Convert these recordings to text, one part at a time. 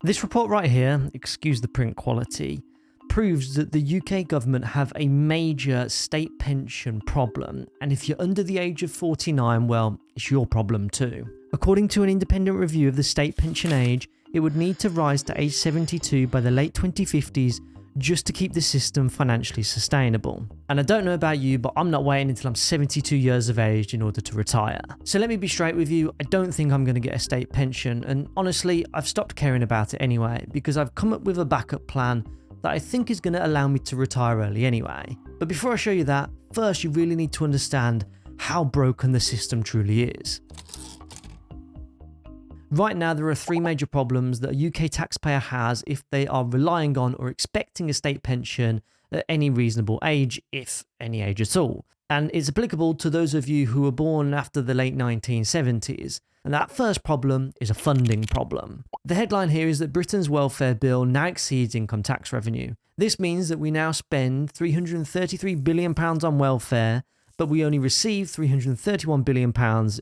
This report right here, excuse the print quality, proves that the UK government have a major state pension problem, and if you're under the age of 49, well, it's your problem too. According to an independent review of the state pension age, it would need to rise to age 72 by the late 2050s just to keep the system financially sustainable. And I don't know about you, but I'm not waiting until I'm 72 years of age in order to retire. So let me be straight with you, I don't think I'm going to get a state pension, and honestly, I've stopped caring about it anyway, because I've come up with a backup plan that I think is going to allow me to retire early anyway. But before I show you that, first you really need to understand how broken the system truly is. Right now, there are three major problems that a UK taxpayer has if they are relying on or expecting a state pension at any reasonable age, if any age at all. And it's applicable to those of you who were born after the late 1970s. And that first problem is a funding problem. The headline here is that Britain's welfare bill now exceeds income tax revenue. This means that we now spend £333 billion on welfare, but we only receive £331 billion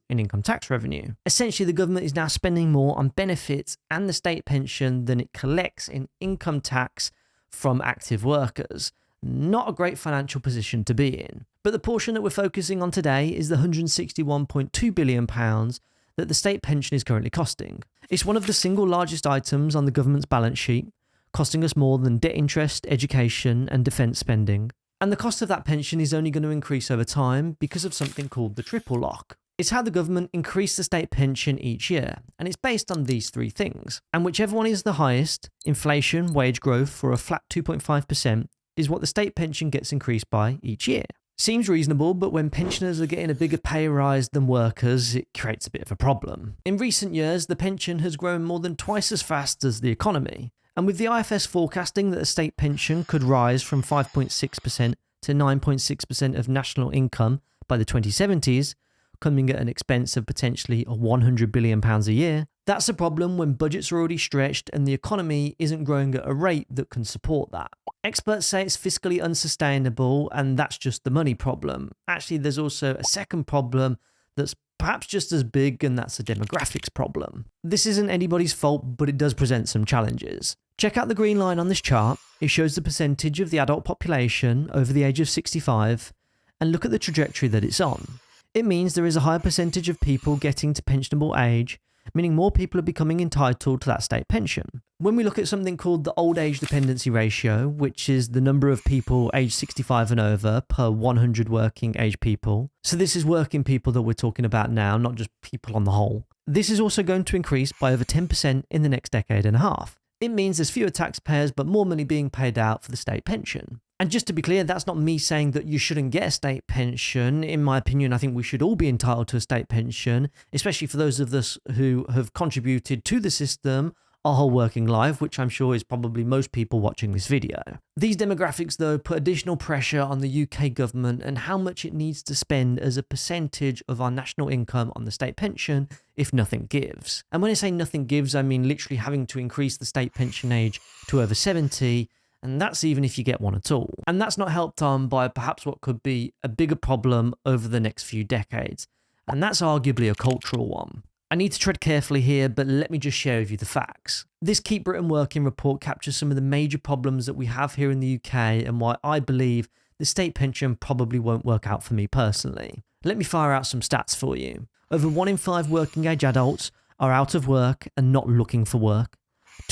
in income tax revenue. Essentially, the government is now spending more on benefits and the state pension than it collects in income tax from active workers. Not a great financial position to be in. But the portion that we're focusing on today is the £161.2 billion that the state pension is currently costing. It's one of the single largest items on the government's balance sheet, costing us more than debt interest, education, and defence spending. And the cost of that pension is only going to increase over time because of something called the triple lock. It's how the government increase the state pension each year, and it's based on these three things. And whichever one is the highest, inflation, wage growth, or a flat 2.5%, is what the state pension gets increased by each year. Seems reasonable, but when pensioners are getting a bigger pay rise than workers, it creates a bit of a problem. In recent years, the pension has grown more than twice as fast as the economy. And with the IFS forecasting that a state pension could rise from 5.6% to 9.6% of national income by the 2070s, coming at an expense of potentially £100 billion a year, that's a problem when budgets are already stretched and the economy isn't growing at a rate that can support that. Experts say it's fiscally unsustainable, and that's just the money problem. Actually, there's also a second problem that's perhaps just as big, and that's a demographics problem. This isn't anybody's fault, but it does present some challenges. Check out the green line on this chart. It shows the percentage of the adult population over the age of 65, and look at the trajectory that it's on. It means there is a higher percentage of people getting to pensionable age, meaning more people are becoming entitled to that state pension. When we look at something called the old age dependency ratio, which is the number of people aged 65 and over per 100 working age people, so this is working people that we're talking about now, not just people on the whole, this is also going to increase by over 10% in the next decade and a half. It means there's fewer taxpayers but more money being paid out for the state pension. And just to be clear, that's not me saying that you shouldn't get a state pension. In my opinion, I think we should all be entitled to a state pension, especially for those of us who have contributed to the system our whole working life, which I'm sure is probably most people watching this video. These demographics, though, put additional pressure on the UK government and how much it needs to spend as a percentage of our national income on the state pension if nothing gives. And when I say nothing gives, I mean literally having to increase the state pension age to over 70, and that's even if you get one at all. And that's not helped on by perhaps what could be a bigger problem over the next few decades, and that's arguably a cultural one. I need to tread carefully here, but let me just share with you the facts. This Keep Britain Working report captures some of the major problems that we have here in the UK and why I believe the state pension probably won't work out for me personally. Let me fire out some stats for you. Over 1 in 5 working age adults are out of work and not looking for work.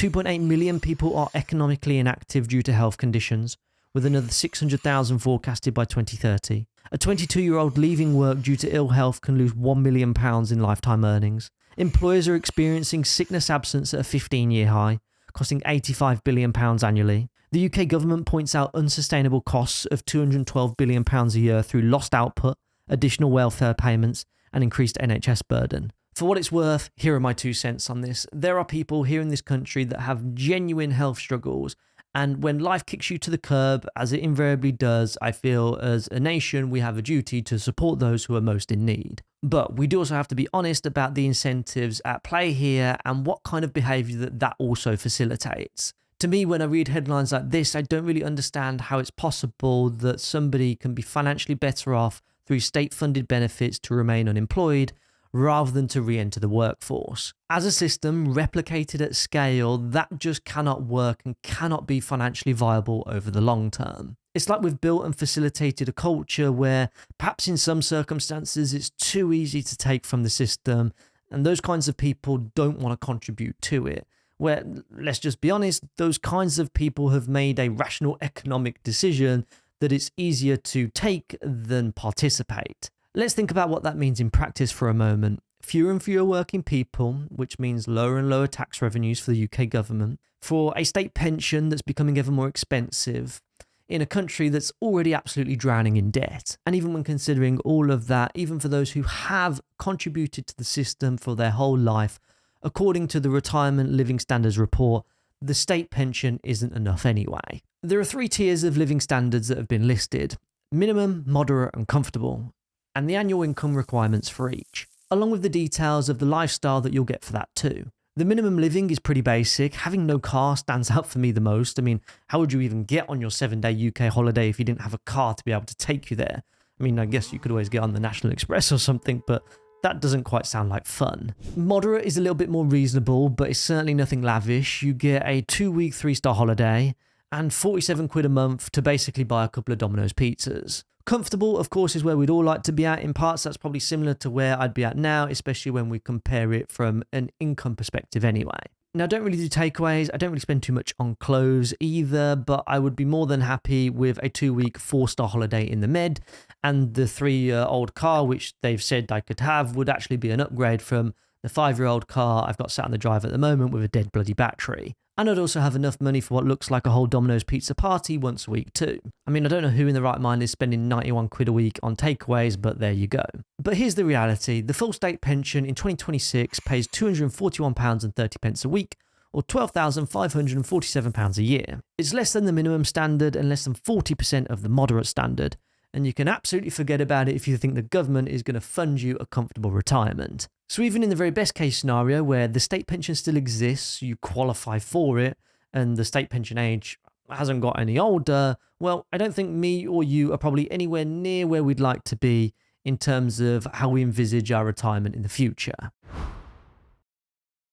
2.8 million people are economically inactive due to health conditions, with another 600,000 forecasted by 2030. A 22-year-old leaving work due to ill health can lose £1 million in lifetime earnings. Employers are experiencing sickness absence at a 15-year high, costing £85 billion annually. The UK government points out unsustainable costs of £212 billion a year through lost output, additional welfare payments, and increased NHS burden. For what it's worth, here are my 2 cents on this. There are people here in this country that have genuine health struggles, and when life kicks you to the curb, as it invariably does, I feel as a nation we have a duty to support those who are most in need. But we do also have to be honest about the incentives at play here and what kind of behaviour that also facilitates. To me, when I read headlines like this, I don't really understand how it's possible that somebody can be financially better off through state-funded benefits to remain unemployed, rather than to re-enter the workforce. As a system replicated at scale, that just cannot work and cannot be financially viable over the long term. It's like we've built and facilitated a culture where perhaps in some circumstances it's too easy to take from the system, and those kinds of people don't want to contribute to it. Where, let's just be honest, those kinds of people have made a rational economic decision that it's easier to take than participate. Let's think about what that means in practice for a moment. Fewer and fewer working people, which means lower and lower tax revenues for the UK government, for a state pension that's becoming ever more expensive, in a country that's already absolutely drowning in debt. And even when considering all of that, even for those who have contributed to the system for their whole life, according to the Retirement Living Standards report, the state pension isn't enough anyway. There are 3 tiers of living standards that have been listed: minimum, moderate, and comfortable, and the annual income requirements for each, along with the details of the lifestyle that you'll get for that too. The minimum living is pretty basic. Having no car stands out for me the most. I mean, how would you even get on your 7-day UK holiday if you didn't have a car to be able to take you there? I mean, I guess you could always get on the National Express or something, but that doesn't quite sound like fun. Moderate is a little bit more reasonable, but it's certainly nothing lavish. You get a 2-week 3-star holiday and 47 quid a month to basically buy a couple of Domino's pizzas. Comfortable, of course, is where we'd all like to be at. In parts, that's probably similar to where I'd be at now, especially when we compare it from an income perspective anyway. Now, I don't really do takeaways. I don't really spend too much on clothes either, but I would be more than happy with a 2-week 4-star holiday in the Med, and the 3-year-old car, which they've said I could have, would actually be an upgrade from the 5-year-old car I've got sat on the drive at the moment with a dead bloody battery. And I'd also have enough money for what looks like a whole Domino's pizza party once a week too. I mean, I don't know who in the right mind is spending 91 quid a week on takeaways, but there you go. But here's the reality. The full state pension in 2026 pays £241.30 a week, or £12,547 a year. It's less than the minimum standard and less than 40% of the moderate standard, and you can absolutely forget about it if you think the government is going to fund you a comfortable retirement. So even in the very best case scenario where the state pension still exists, you qualify for it, and the state pension age hasn't got any older, well, I don't think me or you are probably anywhere near where we'd like to be in terms of how we envisage our retirement in the future.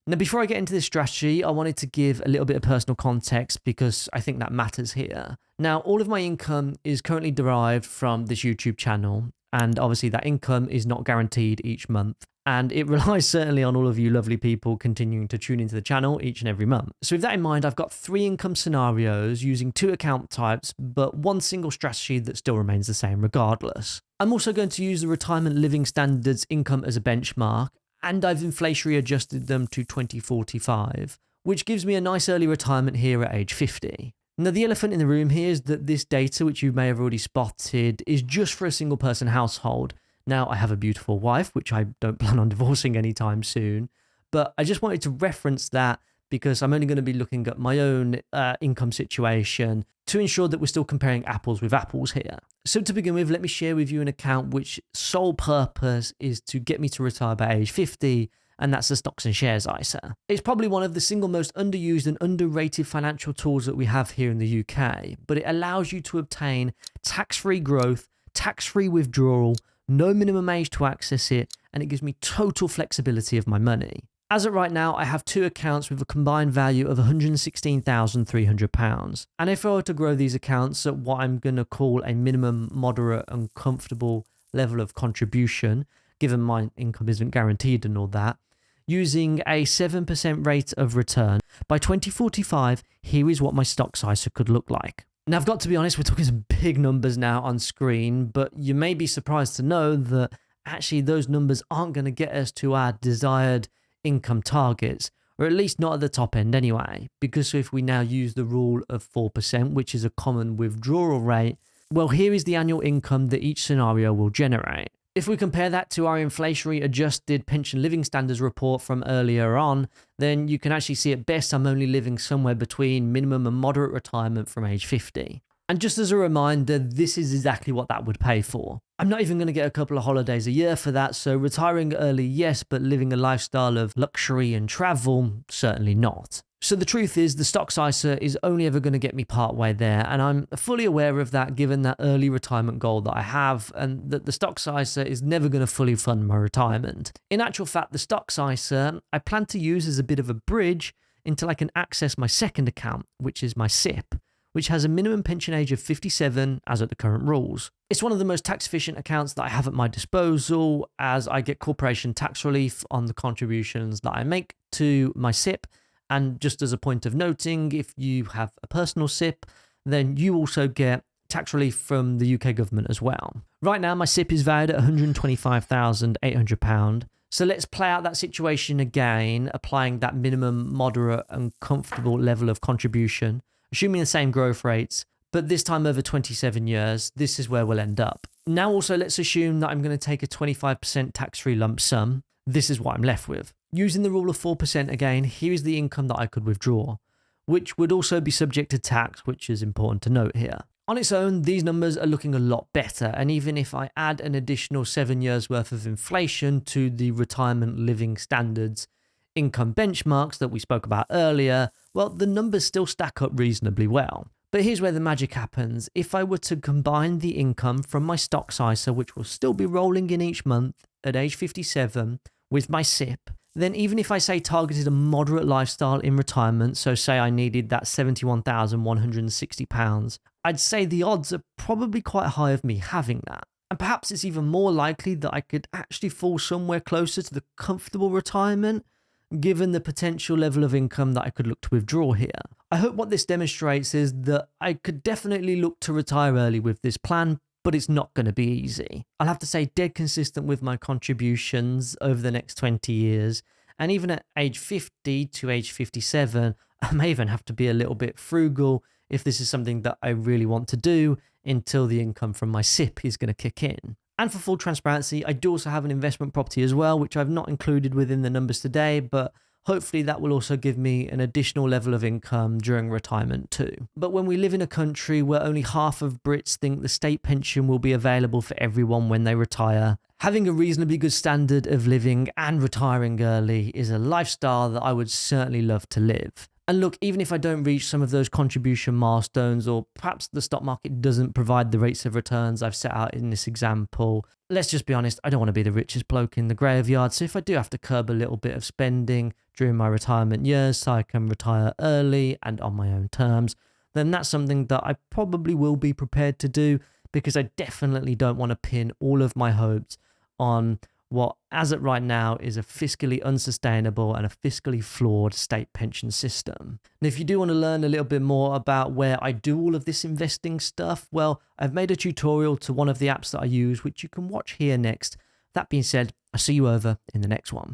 Now, before I get into this strategy, I wanted to give a little bit of personal context because I think that matters here. Now, all of my income is currently derived from this YouTube channel, and obviously that income is not guaranteed each month. And it relies certainly on all of you lovely people continuing to tune into the channel each and every month. So with that in mind, I've got 3 income scenarios using 2 account types, but one single strategy that still remains the same regardless. I'm also going to use the Retirement Living Standards income as a benchmark, and I've inflationary adjusted them to 2045, which gives me a nice early retirement here at age 50. Now, the elephant in the room here is that this data, which you may have already spotted, is just for a single person household. Now, I have a beautiful wife, which I don't plan on divorcing anytime soon, but I just wanted to reference that because I'm only going to be looking at my own income situation to ensure that we're still comparing apples with apples here. So to begin with, let me share with you an account which sole purpose is to get me to retire by age 50, and that's the Stocks and Shares ISA. It's probably one of the single most underused and underrated financial tools that we have here in the UK, but it allows you to obtain tax-free growth, tax-free withdrawal, no minimum age to access it, and it gives me total flexibility of my money. As of right now, I have 2 accounts with a combined value of £116,300. And if I were to grow these accounts at what I'm going to call a minimum, moderate and comfortable level of contribution, given my income isn't guaranteed and all that, using a 7% rate of return, by 2045, here is what my stocks ISA could look like. Now, I've got to be honest, we're talking some big numbers now on screen, but you may be surprised to know that actually those numbers aren't going to get us to our desired income targets, or at least not at the top end anyway, because if we now use the rule of 4%, which is a common withdrawal rate, well, here is the annual income that each scenario will generate. If we compare that to our inflationary adjusted pension living standards report from earlier on, then you can actually see at best I'm only living somewhere between minimum and moderate retirement from age 50. And just as a reminder, this is exactly what that would pay for. I'm not even going to get a couple of holidays a year for that, so retiring early, yes, but living a lifestyle of luxury and travel, certainly not. So the truth is, the stocks ISA is only ever going to get me part way there, and I'm fully aware of that given that early retirement goal that I have, and that the stocks ISA is never going to fully fund my retirement. In actual fact, the stocks ISA I plan to use as a bit of a bridge until I can access my second account, which is my SIP, which has a minimum pension age of 57 as at the current rules. It's one of the most tax efficient accounts that I have at my disposal, as I get corporation tax relief on the contributions that I make to my SIP. And just as a point of noting, if you have a personal SIP, then you also get tax relief from the UK government as well. Right now, my SIP is valued at £125,800. So let's play out that situation again, applying that minimum, moderate and comfortable level of contribution, assuming the same growth rates, but this time over 27 years, this is where we'll end up. Now also, let's assume that I'm going to take a 25% tax-free lump sum. This is what I'm left with. Using the rule of 4% again, here is the income that I could withdraw, which would also be subject to tax, which is important to note here. On its own, these numbers are looking a lot better, and even if I add an additional 7 years worth of inflation to the retirement living standards income benchmarks that we spoke about earlier, well, the numbers still stack up reasonably well. But here's where the magic happens. If I were to combine the income from my stocks ISA, which will still be rolling in each month at age 57, with my SIP, then even if I say targeted a moderate lifestyle in retirement, so say I needed that £71,160, I'd say the odds are probably quite high of me having that. And perhaps it's even more likely that I could actually fall somewhere closer to the comfortable retirement, given the potential level of income that I could look to withdraw here. I hope what this demonstrates is that I could definitely look to retire early with this plan, but it's not going to be easy. I'll have to say dead consistent with my contributions over the next 20 years, and even at age 50 to age 57, I may even have to be a little bit frugal if this is something that I really want to do until the income from my SIP is going to kick in. And for full transparency, I do also have an investment property as well, which I've not included within the numbers today, but hopefully that will also give me an additional level of income during retirement too. But when we live in a country where only half of Brits think the state pension will be available for everyone when they retire, having a reasonably good standard of living and retiring early is a lifestyle that I would certainly love to live. And look, even if I don't reach some of those contribution milestones, or perhaps the stock market doesn't provide the rates of returns I've set out in this example, let's just be honest, I don't want to be the richest bloke in the graveyard. So if I do have to curb a little bit of spending during my retirement years so I can retire early and on my own terms, then that's something that I probably will be prepared to do, because I definitely don't want to pin all of my hopes on what, as of right now, is a fiscally unsustainable and a fiscally flawed state pension system. And if you do want to learn a little bit more about where I do all of this investing stuff, well, I've made a tutorial to one of the apps that I use, which you can watch here next. That being said, I'll see you over in the next one.